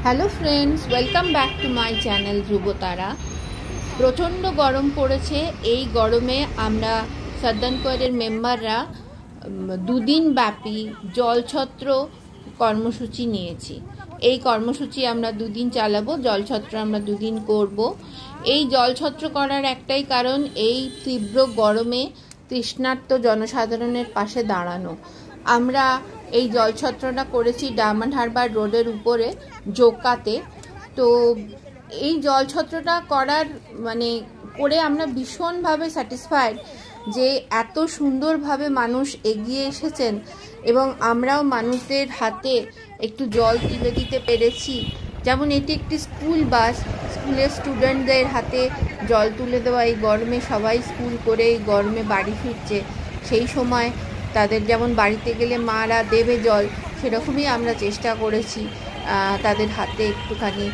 Hello friends, welcome back to my channel Dhrubatara. প্রচণ্ড গরম পড়েছে। এই গরমে আমরা সদ্দানকোয়ারের মেম্বাররা দুদিন ব্যাপী জলছত্র কর্মসূচি নিয়েছি। এই কর্মসূচি আমরা দুদিন চালাবো, জলছত্র আমরা দুদিন করব। এই জলছত্র করার একটাই কারণ, এই তীব্র গরমে তৃষ্ণার্ত জনসাধারণের পাশে দাঁড়ানো। আমরা এই জলছত্রটা করেছি ডায়মন্ড হারবার রোডের উপরে জোকাতে। তো এই জলছত্রটা করে আমরা ভীষণভাবে স্যাটিসফাইড যে এত সুন্দরভাবে মানুষ এগিয়ে এসেছেন এবং আমরাও মানুষদের হাতে একটু জল তুলে দিতে পেরেছি। যেমন এটি একটি স্কুল বাস, স্কুলের স্টুডেন্টদের হাতে জল তুলে দেওয়া। এই গরমে সবাই স্কুল করে এই গরমে বাড়ি ফিরছে, সেই সময় তাদের যেমন বাড়িতে গেলে মারা দেবে জল, সেরকমই আমরা চেষ্টা করেছি তাদের হাতে একটুখানি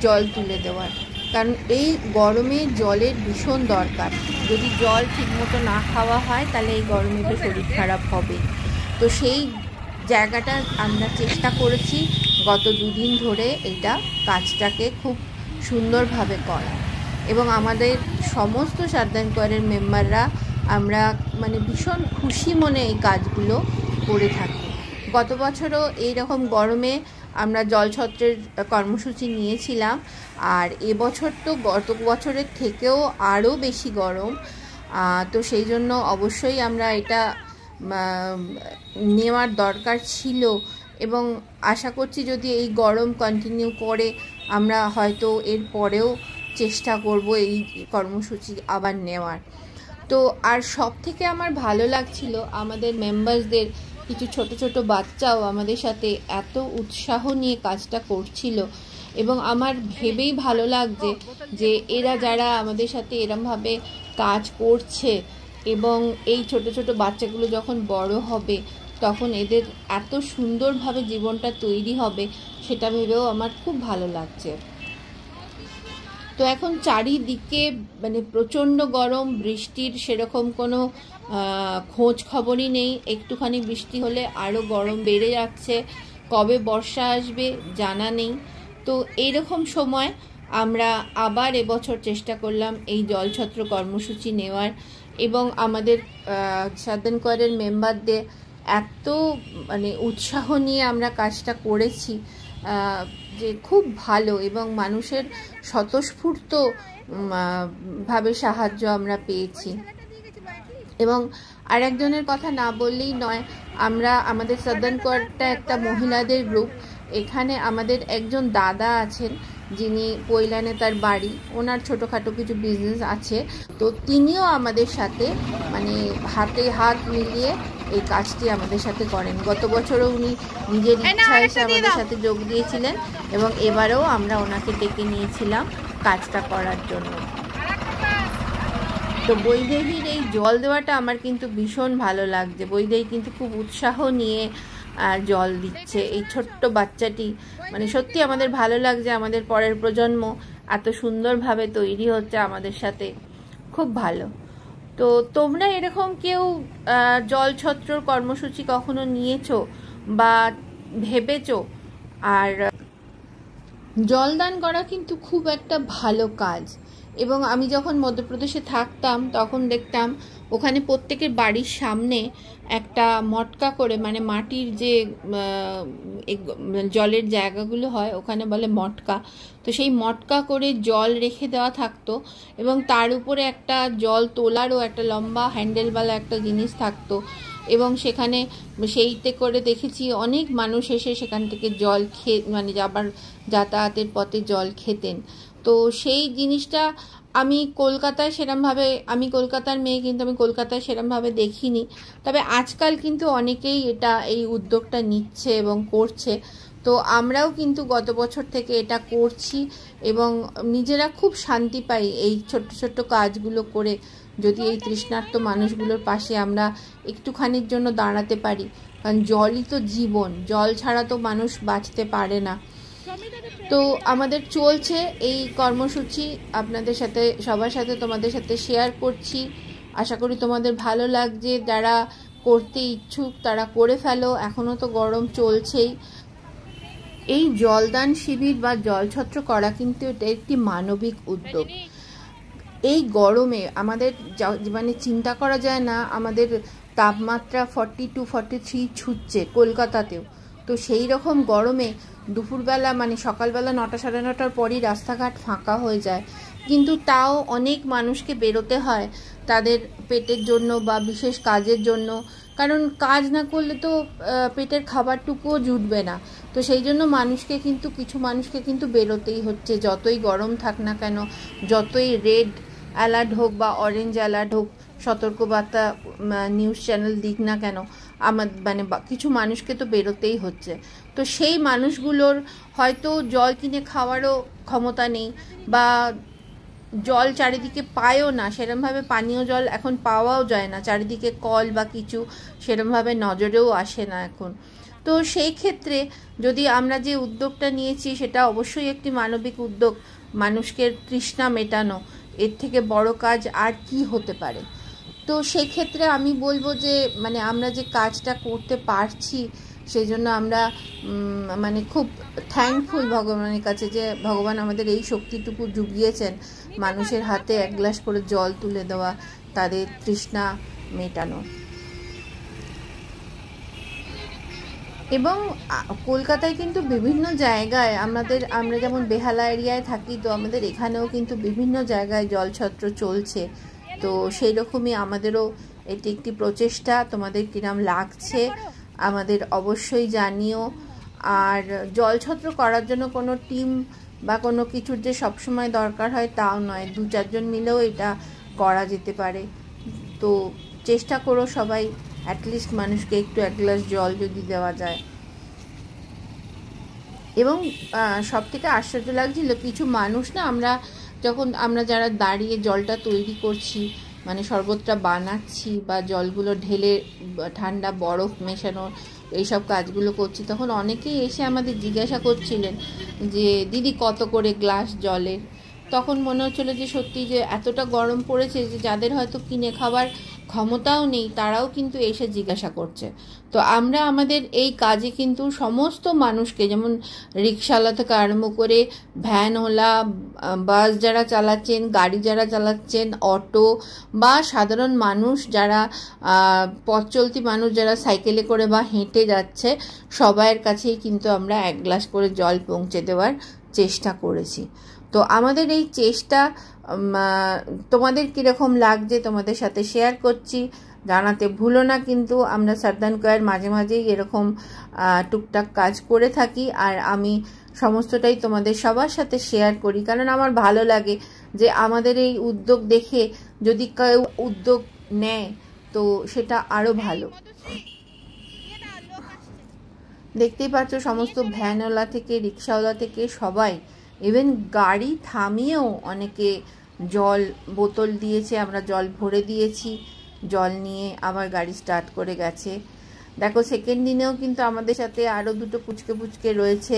জল তুলে দেওয়ার। কারণ এই গরমে জলের ভীষণ দরকার। যদি জল ঠিকমতো না খাওয়া হয় তাহলে এই গরমে তো শরীর খারাপ হবে। তো সেই জায়গাটা আমরা চেষ্টা করেছি গত দুদিন ধরে এটা কাজটাকে খুব সুন্দরভাবে করা, এবং আমাদের সমস্ত সদ্দানকোয়ারের মেম্বাররা আমরা ভীষণ খুশি মনে এই কাজগুলো করে থাকি। গত বছরও এইরকম গরমে আমরা জলছত্রের কর্মসূচি নিয়েছিলাম, আর এবছর তো গত বছরের থেকেও আরও বেশি গরম। তো সেই জন্য অবশ্যই আমরা এটা নেওয়ার দরকার ছিল, এবং আশা করছি যদি এই গরম কন্টিনিউ করে আমরা হয়তো এর পরেও চেষ্টা করব এই কর্মসূচি আবার নেওয়ার। তো আর সব থেকে আমার ভালো লাগছিল আমাদের মেম্বার্সদের কিছু ছোট ছোট বাচ্চাও আমাদের সাথে এত উৎসাহ নিয়ে কাজটা করছিল, এবং আমার ভেবেই ভালো লাগছে যে এরা যারা আমাদের সাথে এরমভাবে কাজ করছে এবং এই ছোট ছোট বাচ্চাগুলো যখন বড় হবে তখন এদের এত সুন্দরভাবে জীবনটা তৈরি হবে, সেটা ভেবেও আমার খুব ভালো লাগছে। তো এখন চারিদিকে প্রচণ্ড গরম, বৃষ্টির সেরকম কোনো খোঁজ খবরই নেই। একটুখানি বৃষ্টি হলে আরও গরম বেড়ে যাচ্ছে, কবে বর্ষা আসবে জানা নেই। তো এইরকম সময় আমরা আবার এবছর চেষ্টা করলাম এই জলছত্র কর্মসূচি নেওয়ার, এবং আমাদের সদ্দানকোয়ারের মেম্বারদের এত উৎসাহ নিয়ে আমরা কাজটা করেছি যে খুব ভালো, এবং মানুষের স্বতঃস্ফূর্ত ভাবে সাহায্য আমরা পেয়েছি। এবং আর একজনের কথা না বললেই নয়, আমাদের সদ্দানকোয়ারটা একটা মহিলাদের গ্রুপ। এখানে আমাদের একজন দাদা আছেন যিনি পৈলানে তার বাড়ি, ওনার ছোটোখাটো কিছু বিজনেস আছে। তো তিনিও আমাদের সাথে হাতে হাত মিলিয়ে এই কাজটি আমাদের সাথে করেন। গত বছরও উনি নিজের ইচ্ছা এসে আমাদের সাথে যোগ দিয়েছিলেন, এবং এবারেও আমরা ওনাকে ডেকে নিয়েছিলাম কাজটা করার জন্য। তো বৈদেহীর এই জল দেওয়াটা আমার কিন্তু ভীষণ ভালো লাগছে। বৈদেহী কিন্তু খুব উৎসাহ নিয়ে জল দিচ্ছে। এই ছোট্ট বাচ্চাটি সত্যি আমাদের ভালো লাগছে। আমাদের পরের প্রজন্ম এত সুন্দরভাবে তৈরি হচ্ছে আমাদের সাথে, খুব ভালো। তো তোমরা এরকম কেউ জলছত্রর কর্মসূচি কখনো নিয়েছো বা ভেবেছো? আর জলদান করা কিন্তু খুব একটা ভালো কাজ। এবং আমি যখন মধ্যপ্রদেশে থাকতাম তখন দেখতাম ওখানে প্রত্যেকের বাড়ির সামনে একটা মটকা করে, মাটির যে জলের জায়গাগুলো হয় ওখানে বলে মটকা, তো সেই মটকা করে জল রেখে দেওয়া থাকতো, এবং তার উপরে একটা জল তোলারও একটা লম্বা হ্যান্ডেলওয়ালা একটা জিনিস থাকতো, এবং সেখানে সেইতে করে দেখেছি অনেক মানুষ এসে সেখান থেকে জল খেয়ে যাতায়াতের পথে জল খেতেন। তো সেই জিনিসটা আমি কলকাতার মেয়ে, কিন্তু আমি কলকাতায় সেরমভাবে দেখিনি। তবে আজকাল কিন্তু অনেকেই এই উদ্যোগটা নিচ্ছে এবং করছে। তো আমরাও কিন্তু গত বছর থেকে এটা করছি, এবং নিজেরা খুব শান্তি পাই এই ছোট্ট ছোট্ট কাজগুলো করে। যদি এই তৃষ্ণার্ত মানুষগুলোর পাশে আমরা একটুখানির জন্য দাঁড়াতে পারি, কারণ জলই তো জীবন, জল ছাড়া তো মানুষ বাঁচতে পারে না। তো আমাদের চলছে এই কর্মসূচি, আপনাদের সাথে সবার সাথে তোমাদের সাথে শেয়ার করছি। আশা করি তোমাদের ভালো লাগছে। যারা করতে ইচ্ছুক তারা করে ফেলো, এখনও তো গরম চলছেই। এই জলদান শিবির বা জলছত্র করা কিন্তু এটা একটি মানবিক উদ্যোগ। এই গরমে আমাদের মানে চিন্তা করা যায় না, আমাদের তাপমাত্রা 42-43 ছুটছে কলকাতাতেও। তো সেই রকম গরমে দুপুরবেলা মানে সকালবেলা 9টা সাড়ে 9টার পরই রাস্তাঘাট ফাঁকা হয়ে যায়, কিন্তু তাও অনেক মানুষকে বেরোতে হয় তাদের পেটের জন্য বা বিশেষ কাজের জন্য, কারণ কাজ না করলে তো পেটের খাবারটুকুও জুটবে না। তো সেই জন্য কিছু মানুষকে কিন্তু বেরোতেই হচ্ছে, যতই গরম থাক না কেন, যতই রেড অ্যালার্ট হোক বা অরেঞ্জ অ্যালার্ট হোক, সতর্কবার্তা নিউজ চ্যানেল দিক না কেন, মানে কিছু মানুষকে তো বেরোতেই হচ্ছে। তো সেই মানুষগুলোর হয়তো জল কিনে খাওয়ারও ক্ষমতা নেই, বা জল চারিদিকে পায়ও না, সেরমভাবে পানীয় জল এখন পাওয়াও যায় না, চারিদিকে কল বা কিছু সেরমভাবে নজরেও আসে না এখন। তো সেই ক্ষেত্রে যদি আমরা যে উদ্যোগটা নিয়েছি সেটা অবশ্যই একটি মানবিক উদ্যোগ, মানুষকে তৃষ্ণা মেটানো, এর থেকে বড় কাজ আর কি হতে পারে। তো সেই ক্ষেত্রে আমি বলবো যে মানে আমরা যে কাজটা করতে পারছি সেই জন্য আমরা মানে খুব থ্যাঙ্কফুল ভগবানের কাছে, যে ভগবান আমাদের এই শক্তিটুকু জুগিয়েছেন মানুষের হাতে এক গ্লাস করে জল তুলে দেওয়া, তাদের তৃষ্ণা মেটানো। এবং কলকাতায় কিন্তু বিভিন্ন জায়গায় আমরা যেমন বেহালা এরিয়ায় থাকি, তো আমাদের এখানেও কিন্তু বিভিন্ন জায়গায় জলছত্র চলছে। তো সেই রকমই আমাদেরও এটি একটি প্রচেষ্টা। তোমাদের কিরম লাগছে আমাদের অবশ্যই জানিও। আর জলছত্র করার জন্য কোনো টিম বা কোনো কিছুর যে সবসময় দরকার হয় তাও নয়, 2-4 জন মিলেও এটা করা যেতে পারে। তো চেষ্টা করো সবাই, অ্যাটলিস্ট মানুষকে একটু এক গ্লাস জল যদি দেওয়া যায়। এবং সব থেকে আশ্চর্য লাগছিল কিছু মানুষ না, আমরা যারা দাঁড়িয়ে জলটা তৈরি করছি, মানে শরবতটা বানাচ্ছি বা জলগুলো ঢেলে ঠান্ডা বরফ মেশানো এইসব কাজগুলো করছি, তখন অনেকেই এসে আমাদের জিজ্ঞাসা করছিলেন যে দিদি কত করে গ্লাস জলের। তখন মনে হচ্ছিলো যে সত্যি যে এতটা গরম পড়েছে যে যাদের হয়তো কিনে খাবার ক্ষমতাও নেই তারাও কিন্তু এসে জিজ্ঞাসা করছে। তো আমরা আমাদের এই কাজে কিন্তু সমস্ত মানুষকে, যেমন রিক্সাওয়ালা থেকে আরম্ভ করে ভ্যানওয়ালা, বাস যারা চালাচ্ছেন, গাড়ি যারা চালাচ্ছেন, অটো বা সাধারণ মানুষ যারা পথ চলতি মানুষ যারা সাইকেলে করে বা হেঁটে যাচ্ছে, সবাইয়ের কাছেই কিন্তু আমরা এক গ্লাস করে জল পৌঁছে দেওয়ার চেষ্টা করেছি। তো আমাদের এই চেষ্টা তোমাদের কীরকম লাগছে তোমাদের সাথে শেয়ার করছি, জানাতে ভুলো না। কিন্তু আমরা সার্দানকোয়ার মাঝে মাঝেই এরকম টুকটাক কাজ করে থাকি, আর আমি সমস্তটাই তোমাদের সবার সাথে শেয়ার করি, কারণ আমার ভালো লাগে যে আমাদের এই উদ্যোগ দেখে যদি কেউ উদ্যোগ নেয় তো সেটা আরও ভালো। দেখতেই পাচ্ছ সমস্ত ভ্যানওয়ালা থেকে রিক্সাওয়ালা থেকে সবাই, ইভেন গাড়ি থামিয়েও অনেকে জল বোতল দিয়েছে, আমরা জল ভরে দিয়েছি, জল নিয়ে আবার গাড়ি স্টার্ট করে গেছে। দেখো সেকেন্ড দিনেও কিন্তু আমাদের সাথে আরও দুটো পুচকে রয়েছে,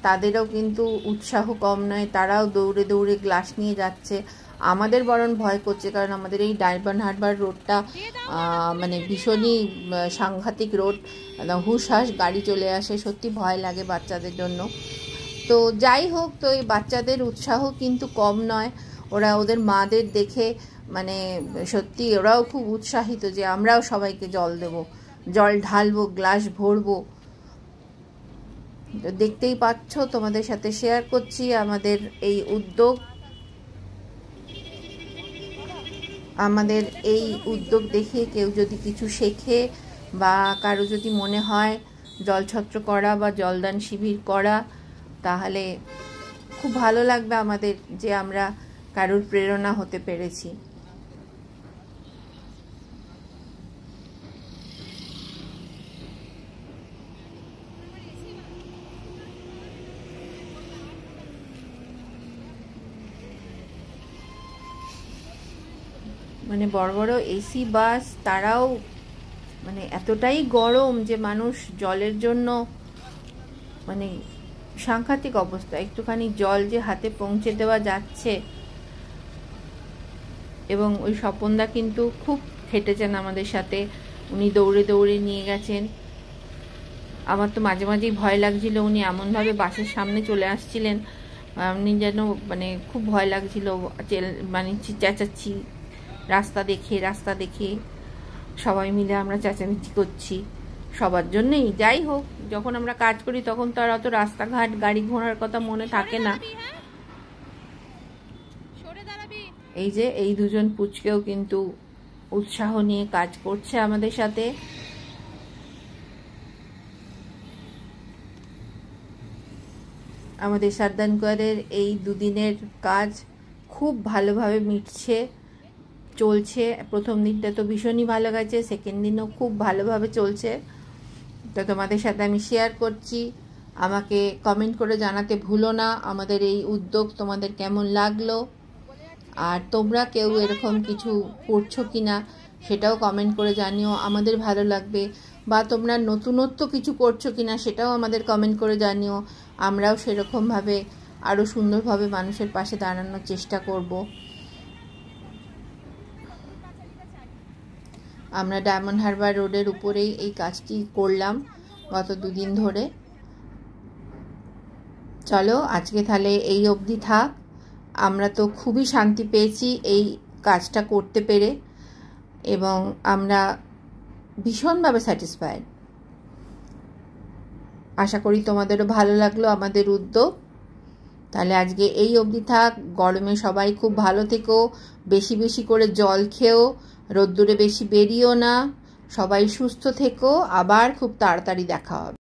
তাদেরও কিন্তু উৎসাহ কম নয়, তারাও দৌড়ে দৌড়ে গ্লাস নিয়ে যাচ্ছে। আমাদের বরং ভয় করছে, কারণ আমাদের এই ডায়মন্ড হারবার রোডটা মানে ভীষণই সাংঘাতিক রোড, হুশহাস গাড়ি চলে আসে, সত্যি ভয় লাগে বাচ্চাদের জন্য। তো যাই হোক, তো এই বাচ্চাদের উৎসাহ কিন্তু কম নয়, ওদের মাদের দেখে মানে সত্যি ওরাও খুব উৎসাহিত যে আমরাও সবাইকে জল দেব, জল ঢালবো, গ্লাস ভরবো। তো দেখতেই পাচ্ছ, তোমাদের সাথে শেয়ার করছি আমাদের এই উদ্যোগ। আমাদের এই উদ্যোগ দেখে কেউ যদি কিছু শেখে বা কারো যদি মনে হয় জলছত্র করা বা জলদান শিবির করা, তাহলে খুব ভালো লাগবে আমাদের যে আমরা কারোর প্রেরণা হতে পেরেছি। মানে বড় বড় এসি বাস, তারাও মানে এতটাই গরম যে মানুষ জলের জন্য মানে সাংঘাতিক অবস্থা, একটুখানি জল যে হাতে পৌঁছে দেওয়া যাচ্ছে। এবং ওই স্বপনদা কিন্তু খুব খেটেছেন আমাদের সাথে, উনি দৌড়ে দৌড়ে নিয়ে গেছেন। আমার তো মাঝে মাঝেই ভয় লাগছিল, উনি এমনভাবে বাসের সামনে চলে আসছিলেন, উনি যেন মানে খুব ভয় লাগছিল, মানে চেঁচাচ্ছি রাস্তা দেখে সবাই মিলে আমরা চেঁচামেচি করছি সবার জন্যই। যাই হোক, যখন আমরা কাজ করি তখন তো আর অত রাস্তাঘাট গাড়ি ঘোড়ার কথা মনে থাকে না। এই যে এই দুজন পুচকেও কিন্তু উৎসাহ নিয়ে কাজ করছে আমাদের সাথে। আমাদের সাদ্দানকরের এই দুদিনের কাজ খুব ভালোভাবে মিটছে, চলছে। প্রথম দিনটা তো ভীষণই ভালো গেছে, সেকেন্ড দিনও খুব ভালোভাবে চলছে। তো তোমাদের সাথে আমি শেয়ার করছি। আমাকে কমেন্ট করে জানাতে ভুলো না আমাদের এই উদ্যোগ তোমাদের কেমন লাগলো, আর তোমরা কেউ এরকম কিছু করছো কিনা সেটাও কমেন্ট করে জানিও, আমাদের ভালো লাগবে। বা তোমরা নতুনত্ব কিছু করছো কিনা সেটাও আমাদের কমেন্ট করে জানিও, আমরাও সেরকমভাবে আরও সুন্দরভাবে মানুষের পাশে দাঁড়ানোর চেষ্টা করব। আমরা ডায়মন্ড হারবার রোডের উপরেই এই কাজটি করলাম গত দুদিন ধরে। চলো আজকে তাহলে এই অবধি থাক। আমরা তো খুবই শান্তি পেয়েছি এই কাজটা করতে পেরে, এবং আমরা ভীষণভাবে স্যাটিসফাইড। আশা করি তোমাদেরও ভালো লাগলো আমাদের উদ্যোগ। তাহলে আজকে এই অবধি থাক। গরমে সবাই খুব ভালো থেকো, বেশি বেশি করে জল খেও, রোদ্দুরে বেশি বেরিও না, সবাই সুস্থ থেকো। আবার খুব তাড়াতাড়ি দেখা হবে।